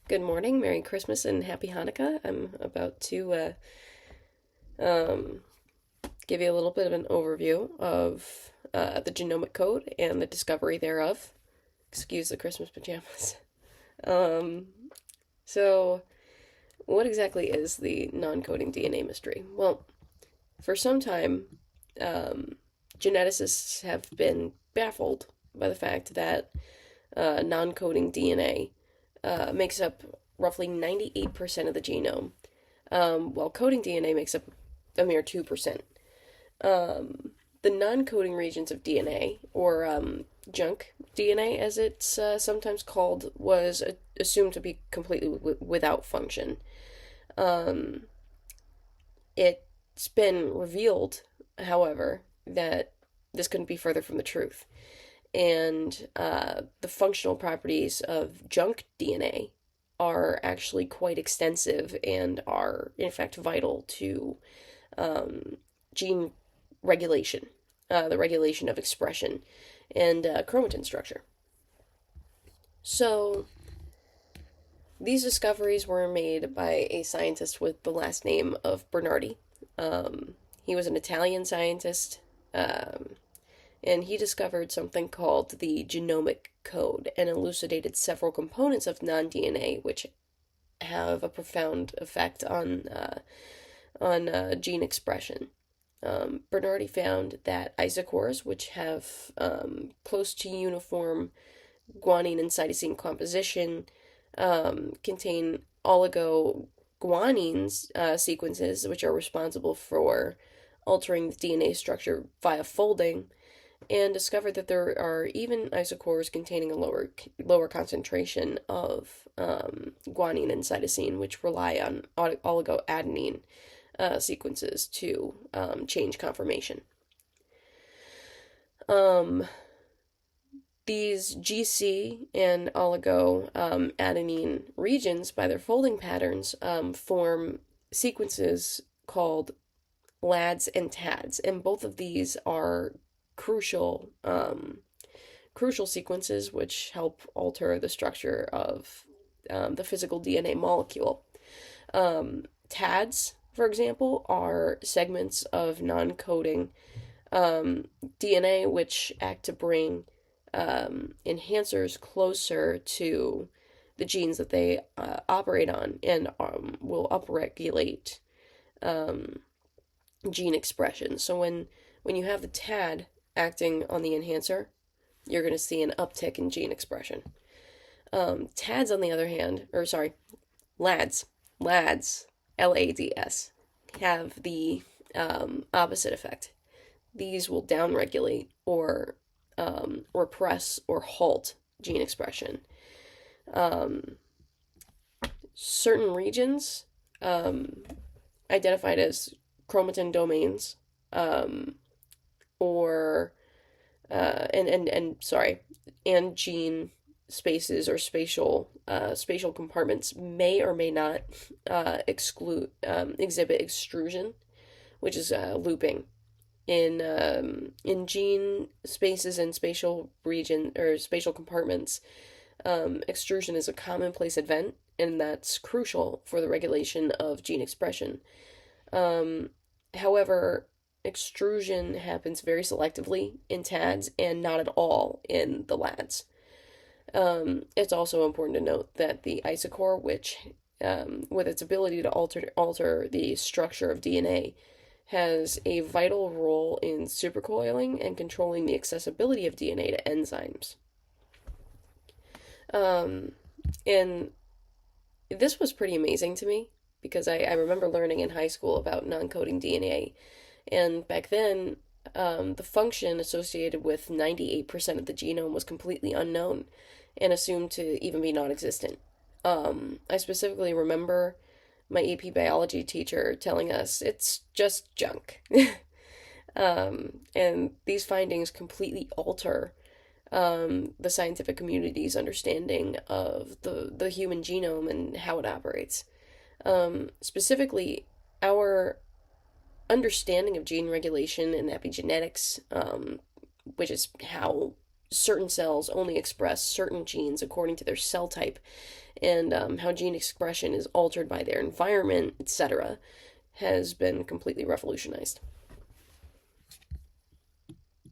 Good morning, Merry Christmas, and Happy Hanukkah. I'm about to um, give you a little bit of an overview of the genomic code and the discovery thereof. Excuse the Christmas pajamas. Um, so, what exactly is the non coding DNA mystery? Well, for some time, um, geneticists have been baffled by the fact that non coding DNA makes up roughly 98% of the genome, while coding DNA makes up a mere 2%. The non coding regions of DNA, or junk DNA as it's sometimes called, was assumed to be completely without function. Um, it's been revealed, however, that this couldn't be further from the truth. And the functional properties of junk DNA are actually quite extensive and are, in fact, vital to gene regulation, the regulation of expression, and chromatin structure. So, these discoveries were made by a scientist with the last name of Bernardi. He was an Italian scientist, um, and he discovered something called the genomic code and elucidated several components of non DNA, which have a profound effect on gene expression. Bernardi found that isochores, which have close to uniform guanine and cytosine composition, contain oligoguanine sequences, which are responsible for altering the DNA structure via folding, and discovered that there are even isochores containing a lower concentration of guanine and cytosine, which rely on oligoadenine sequences to change conformation. Um, these GC and oligoadenine regions, by their folding patterns, form sequences called LADs and TADs, and both of these are crucial crucial sequences which help alter the structure of the physical DNA molecule. TADs, for example, are segments of non-coding DNA which act to bring enhancers closer to the genes that they operate on and will upregulate um, gene expression. So when you have the TAD acting on the enhancer, you're going to see an uptick in gene expression. TADs, on the other hand, or sorry, LADs, LADS, have the opposite effect. These will downregulate or repress or halt gene expression. Um, Certain regions identified as chromatin domains um, or and sorry, and gene spaces or spatial compartments may or may not exclude exhibit extrusion, which is looping in gene spaces and spatial region or spatial compartments. Extrusion is a commonplace event, and that's crucial for the regulation of gene expression. However, extrusion happens very selectively in TADs and not at all in the LADs. It's also important to note that the isochore, which with its ability to alter the structure of DNA, has a vital role in supercoiling and controlling the accessibility of DNA to enzymes. Um, and this was pretty amazing to me because I remember learning in high school about non coding DNA. And back then, the function associated with 98% of the genome was completely unknown and assumed to even be non existent. I specifically remember my AP biology teacher telling us it's just junk. And these findings completely alter the scientific community's understanding of the human genome and how it operates. Specifically, our understanding of gene regulation and epigenetics, which is how certain cells only express certain genes according to their cell type, and how gene expression is altered by their environment, etc., has been completely revolutionized.